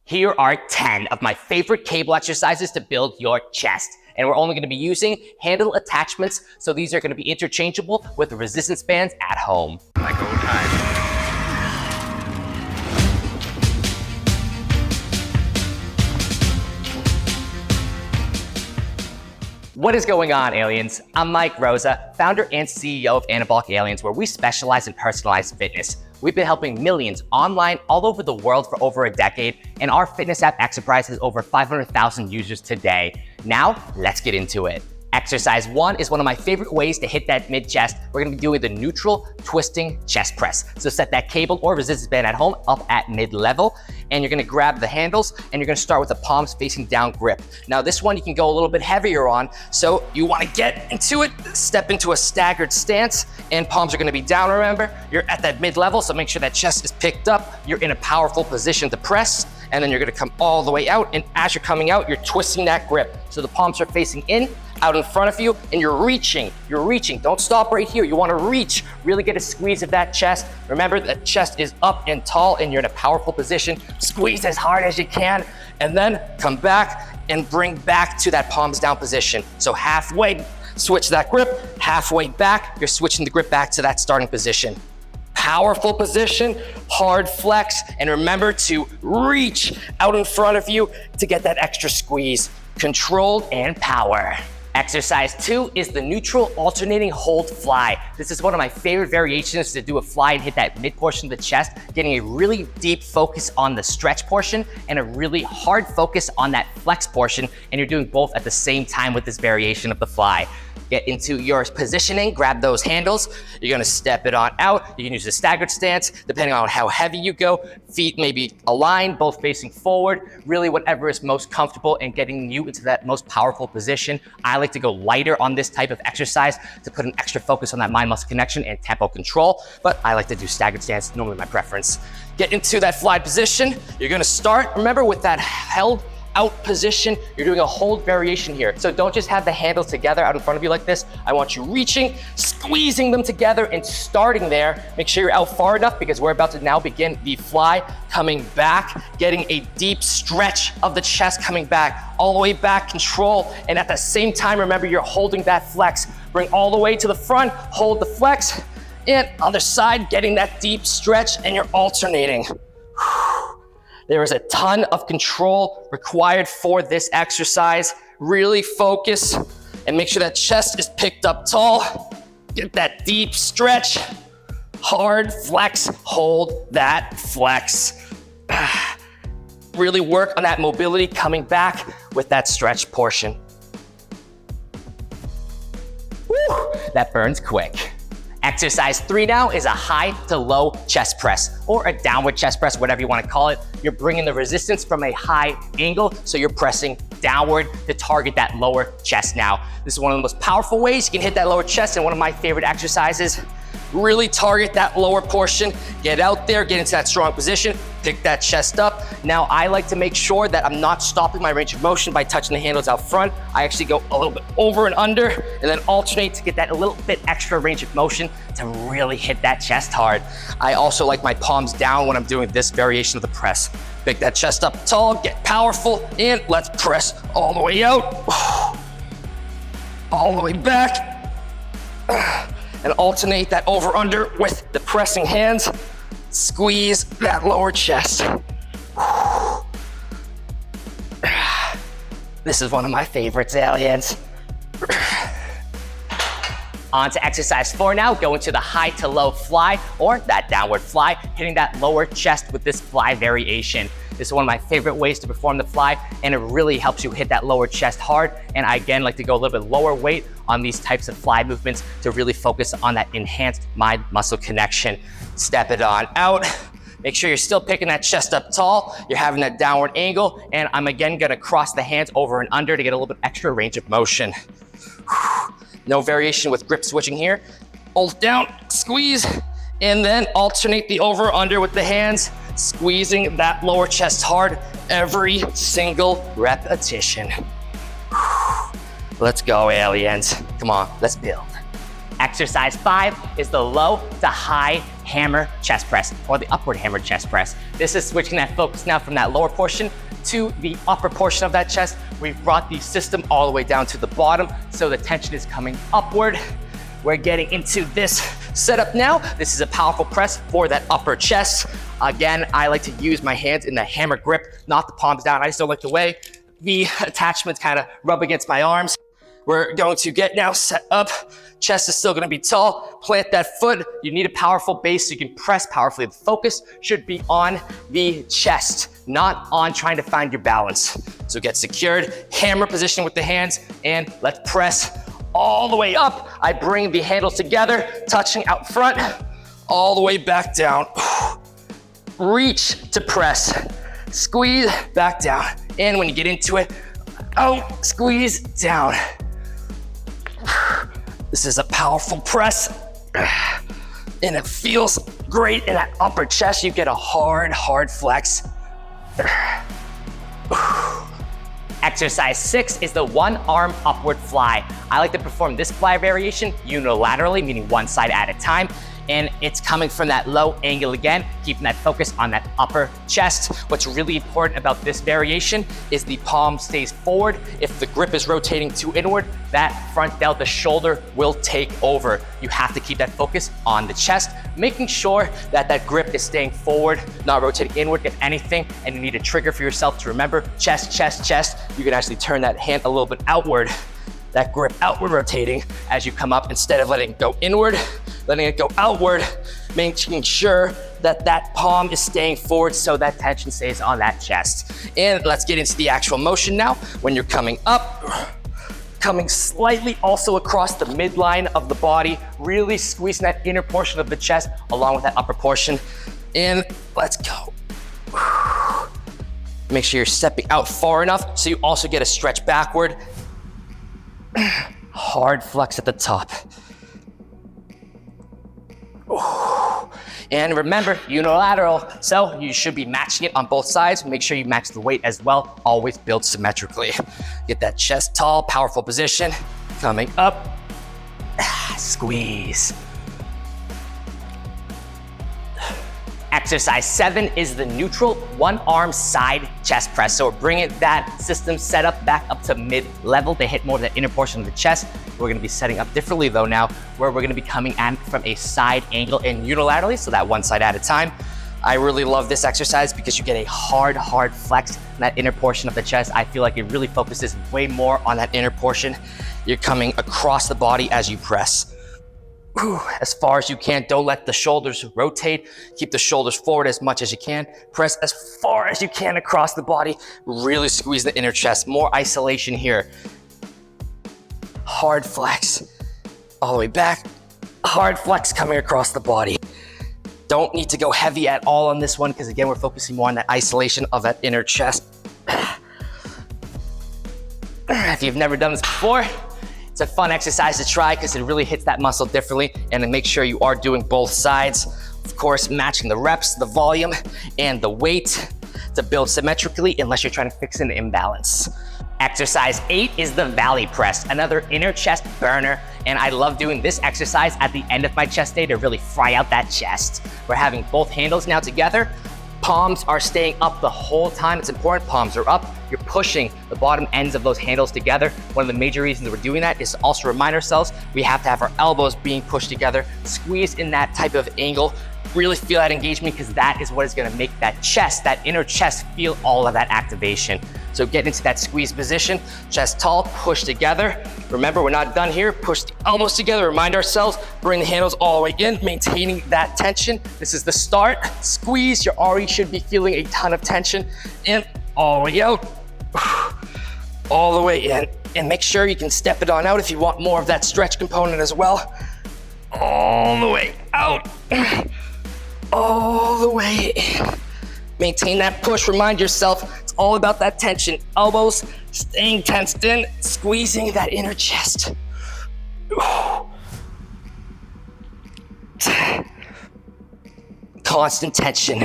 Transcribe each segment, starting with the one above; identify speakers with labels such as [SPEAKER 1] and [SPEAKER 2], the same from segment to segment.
[SPEAKER 1] Here are 10 of my favorite cable exercises to build your chest. And we're only gonna be using handle attachments, so these are gonna be interchangeable with resistance bands at home.
[SPEAKER 2] Like old times.
[SPEAKER 1] What is going on, aliens? I'm Mike Rosa, founder and CEO of Anabolic Aliens, where we specialize in personalized fitness. We've been helping millions online all over the world for over a decade, and our fitness app Exercise has over 500,000 users today. Now, let's get into it. Exercise 1 is one of my favorite ways to hit that mid-chest. We're gonna be doing the neutral twisting chest press. So set that cable or resistance band at home up at mid-level, and you're gonna grab the handles and you're gonna start with the palms facing down grip. Now this one you can go a little bit heavier on, so you wanna get into it, step into a staggered stance, and palms are gonna be down, remember? You're at that mid-level, so make sure that chest is picked up. You're in a powerful position to press, and then you're gonna come all the way out, and as you're coming out, you're twisting that grip. So the palms are facing in, out in front of you, and you're reaching. Don't stop right here. You wanna reach, really get a squeeze of that chest. Remember, that chest is up and tall, and you're in a powerful position. Squeeze as hard as you can, and then come back and bring back to that palms down position. So halfway, switch that grip, halfway back, you're switching the grip back to that starting position. Powerful position, hard flex, and remember to reach out in front of you to get that extra squeeze. Controlled and power. Exercise 2 is the neutral alternating hold fly. This is one of my favorite variations to do a fly and hit that mid portion of the chest, getting a really deep focus on the stretch portion and a really hard focus on that flex portion, and you're doing both at the same time with this variation of the fly. Get into your positioning, grab those handles. You're gonna step it on out. You can use a staggered stance, depending on how heavy you go. Feet maybe aligned, both facing forward. Really whatever is most comfortable and getting you into that most powerful position. I like to go lighter on this type of exercise to put an extra focus on that mind-muscle connection and tempo control, but I like to do staggered stance, normally my preference. Get into that fly position. You're gonna start, remember, with that held out position. You're doing a hold variation here. So don't just have the handles together out in front of you like this. I want you reaching, squeezing them together and starting there. Make sure you're out far enough because we're about to now begin the fly, coming back, getting a deep stretch of the chest coming back, all the way back, control. And at the same time, remember you're holding that flex. Bring all the way to the front, hold the flex, and other side, getting that deep stretch, and you're alternating. There is a ton of control required for this exercise. Really focus and make sure that chest is picked up tall. Get that deep stretch, hard flex, hold that flex. Really work on that mobility coming back with that stretch portion. Woo, that burns quick. Exercise 3 now is a high to low chest press, or a downward chest press, whatever you want to call it. You're bringing the resistance from a high angle, so you're pressing downward to target that lower chest now. This is one of the most powerful ways you can hit that lower chest, and one of my favorite exercises. Really target that lower portion, get out there, get into that strong position, pick that chest up. Now I like to make sure that I'm not stopping my range of motion by touching the handles out front. I actually go a little bit over and under and then alternate to get that a little bit extra range of motion to really hit that chest hard. I also like my palms down when I'm doing this variation of the press. Pick that chest up tall, get powerful, and let's press all the way out, all the way back. And alternate that over under with the pressing hands. Squeeze that lower chest. This is one of my favorites, aliens. On to exercise 4 now, going to the high to low fly, or that downward fly, hitting that lower chest with this fly variation. This is one of my favorite ways to perform the fly, and it really helps you hit that lower chest hard. And I, again, like to go a little bit lower weight on these types of fly movements to really focus on that enhanced mind-muscle connection. Step it on out. Make sure you're still picking that chest up tall. You're having that downward angle, and I'm again gonna cross the hands over and under to get a little bit extra range of motion. No variation with grip switching here. Hold down, squeeze, and then alternate the over under with the hands, squeezing that lower chest hard every single repetition. Let's go, aliens. Come on, let's build. Exercise 5 is the low to high hammer chest press, or the upward hammer chest press. This is switching that focus now from that lower portion to the upper portion of that chest. We've brought the system all the way down to the bottom, so the tension is coming upward. We're getting into this setup now. This is a powerful press for that upper chest. Again, I like to use my hands in the hammer grip, not the palms down. I just don't like the way the attachments kind of rub against my arms. We're going to get now set up. Chest is still gonna be tall. Plant that foot. You need a powerful base so you can press powerfully. The focus should be on the chest, not on trying to find your balance. So get secured, hammer position with the hands, and let's press all the way up. I bring the handles together, touching out front, all the way back down. Reach to press, squeeze back down. And when you get into it, out, squeeze down. This is a powerful press, and it feels great in that upper chest. You get a hard flex. Exercise 6 is the one-arm upward fly. I like to perform this fly variation unilaterally, meaning one side at a time. And it's coming from that low angle again, keeping that focus on that upper chest. What's really important about this variation is the palm stays forward. If the grip is rotating to inward, that front delt, the shoulder, will take over. You have to keep that focus on the chest, making sure that that grip is staying forward, not rotating inward. If anything, and you need a trigger for yourself to remember, chest, chest, chest, you can actually turn that hand a little bit outward, that grip outward rotating as you come up, instead of letting it go inward, letting it go outward, making sure that that palm is staying forward so that tension stays on that chest. And let's get into the actual motion now. When you're coming up, coming slightly also across the midline of the body, really squeezing that inner portion of the chest along with that upper portion. And let's go. Make sure you're stepping out far enough so you also get a stretch backward. Hard flex at the top. And remember, unilateral, so you should be matching it on both sides. Make sure you match the weight as well. Always build symmetrically. Get that chest tall, powerful position. Coming up, squeeze. Exercise 7 is the neutral one-arm side chest press. So we're bringing that system set up back up to mid-level to hit more of the inner portion of the chest. We're gonna be setting up differently though now, where we're gonna be coming at it from a side angle and unilaterally, so that one side at a time. I really love this exercise because you get a hard flex in that inner portion of the chest. I feel like it really focuses way more on that inner portion. You're coming across the body as you press. As far as you can. Don't let the shoulders rotate. Keep the shoulders forward as much as you can. Press as far as you can across the body. Really squeeze the inner chest. More isolation here. Hard flex. All the way back. Hard flex coming across the body. Don't need to go heavy at all on this one because again, we're focusing more on that isolation of that inner chest. If you've never done this before, it's a fun exercise to try because it really hits that muscle differently, and then make sure you are doing both sides. Of course, matching the reps, the volume, and the weight to build symmetrically unless you're trying to fix an imbalance. Exercise 8 is the valley press, another inner chest burner, and I love doing this exercise at the end of my chest day to really fry out that chest. We're having both handles now together. Palms are staying up the whole time. It's important, palms are up. You're pushing the bottom ends of those handles together. One of the major reasons we're doing that is to also remind ourselves we have to have our elbows being pushed together, squeeze in that type of angle, really feel that engagement because that is what is gonna make that chest, that inner chest, feel all of that activation. So get into that squeeze position, chest tall, push together. Remember, we're not done here. Push the elbows together, remind ourselves, bring the handles all the way in, maintaining that tension. This is the start. Squeeze, you already should be feeling a ton of tension. In, all the way out, all the way in. And make sure you can step it on out if you want more of that stretch component as well. All the way out, all the way in. Maintain that push, remind yourself, it's all about that tension. Elbows staying tensed in, squeezing that inner chest. Constant tension.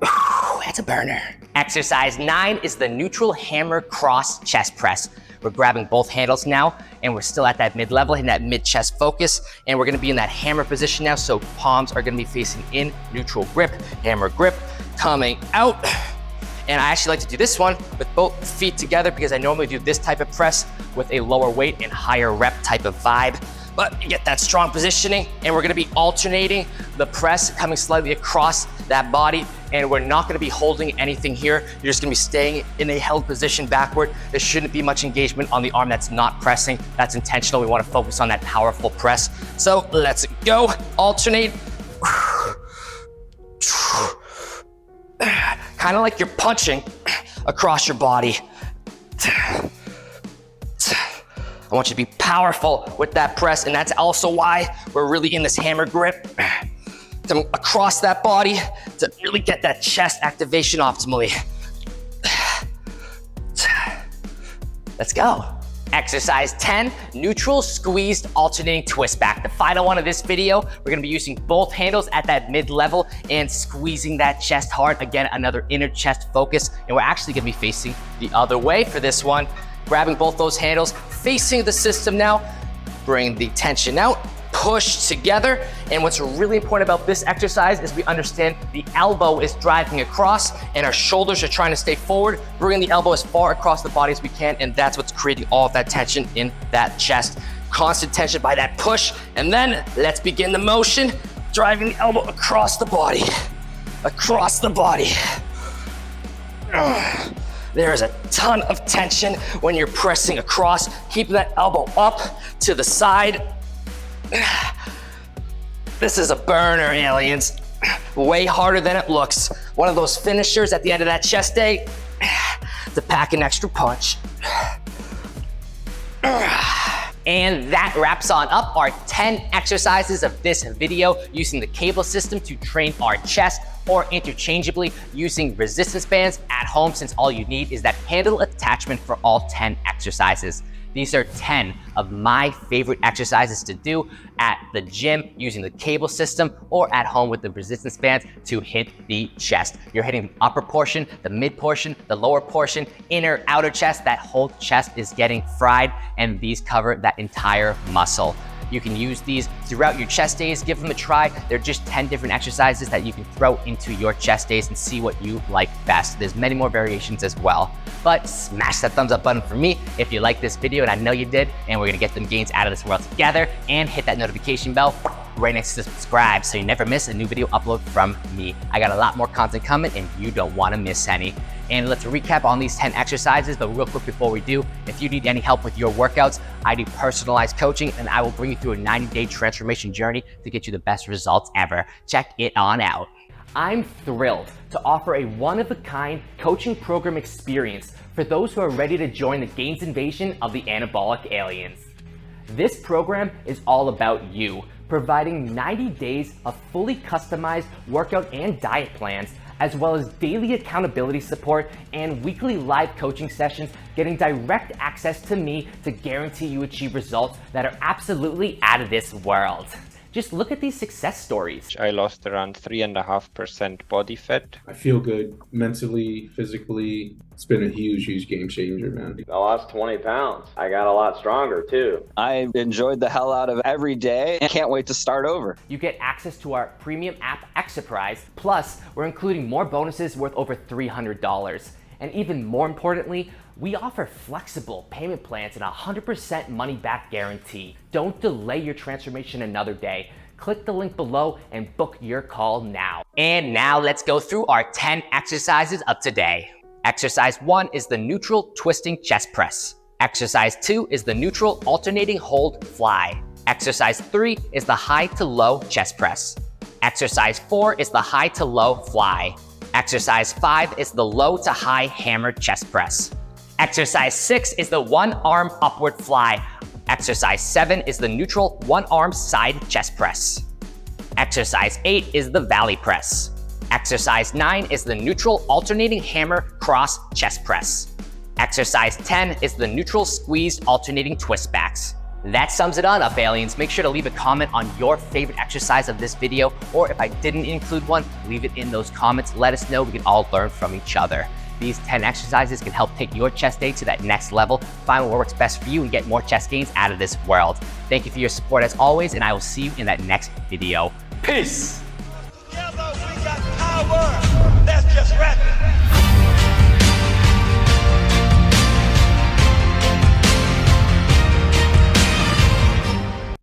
[SPEAKER 1] That's a burner. Exercise 9 is the neutral hammer cross chest press. We're grabbing both handles now, and we're still at that mid-level, in that mid-chest focus, and we're gonna be in that hammer position now, so palms are gonna be facing in, neutral grip, hammer grip, coming out. And I actually like to do this one with both feet together because I normally do this type of press with a lower weight and higher rep type of vibe. But you get that strong positioning, and we're gonna be alternating the press coming slightly across that body, and we're not gonna be holding anything here. You're just gonna be staying in a held position backward. There shouldn't be much engagement on the arm that's not pressing. That's intentional. We wanna focus on that powerful press. So let's go, alternate. Kind of like you're punching across your body. I want you to be powerful with that press, and that's also why we're really in this hammer grip. Coming across that body to really get that chest activation optimally. Let's go. Exercise 10, neutral squeezed alternating twist back. The final one of this video, we're gonna be using both handles at that mid-level and squeezing that chest hard. Again, another inner chest focus, and we're actually gonna be facing the other way for this one. Grabbing both those handles, facing the system now, bring the tension out, push together. And what's really important about this exercise is we understand the elbow is driving across and our shoulders are trying to stay forward, bringing the elbow as far across the body as we can, and that's what's creating all of that tension in that chest. Constant tension by that push, and then let's begin the motion, driving the elbow across the body, across the body. There is a ton of tension when you're pressing across, keeping that elbow up to the side. This is a burner, aliens. Way harder than it looks. One of those finishers at the end of that chest day to pack an extra punch. And that wraps on up our 10 exercises of this video using the cable system to train our chest, or interchangeably using resistance bands at home, since all you need is that handle attachment for all 10 exercises. These are 10 of my favorite exercises to do at the gym using the cable system or at home with the resistance bands to hit the chest. You're hitting the upper portion, the mid portion, the lower portion, inner, outer chest. That whole chest is getting fried, and these cover that entire muscle. You can use these throughout your chest days. Give them a try. They're just 10 different exercises that you can throw into your chest days and see what you like best. There's many more variations as well. But smash that thumbs up button for me if you like this video, and I know you did, and we're gonna get them gains out of this world together, and hit that notification bell right next to subscribe so you never miss a new video upload from me. I got a lot more content coming, and you don't wanna miss any. And let's recap on these 10 exercises, but real quick before we do, if you need any help with your workouts, I do personalized coaching, and I will bring you through a 90-day transformation journey to get you the best results ever. Check it on out. I'm thrilled to offer a one-of-a-kind coaching program experience for those who are ready to join the gains invasion of the Anabolic Aliens. This program is all about you, providing 90 days of fully customized workout and diet plans, as well as daily accountability support and weekly live coaching sessions, getting direct access to me to guarantee you achieve results that are absolutely out of this world. Just look at these success stories.
[SPEAKER 2] I lost around 3.5% body fat.
[SPEAKER 3] I feel good mentally, physically. It's been a huge, huge game changer, man.
[SPEAKER 4] I lost 20 pounds. I got a lot stronger too.
[SPEAKER 5] I enjoyed the hell out of every day and can't wait to start over.
[SPEAKER 1] You get access to our premium app, Exerprise. Plus, we're including more bonuses worth over $300. And even more importantly, we offer flexible payment plans and a 100% money back guarantee. Don't delay your transformation another day. Click the link below and book your call now. And now let's go through our 10 exercises of today. Exercise 1 is the neutral twisting chest press. Exercise 2 is the neutral alternating hold fly. Exercise 3 is the high to low chest press. Exercise 4 is the high to low fly. Exercise 5 is the low to high hammer chest press. Exercise 6 is the one arm upward fly. Exercise 7 is the neutral one arm side chest press. Exercise 8 is the valley press. Exercise 9 is the neutral alternating hammer cross chest press. Exercise 10 is the neutral squeezed alternating twist backs. That sums it on up, aliens. Make sure to leave a comment on your favorite exercise of this video, or if I didn't include one, leave it in those comments. Let us know. We can all learn from each other. These 10 exercises can help take your chest day to that next level, find what works best for you, and get more chest gains out of this world. Thank you for your support as always, and I will see you in that next video. Peace!
[SPEAKER 6] Together we got power.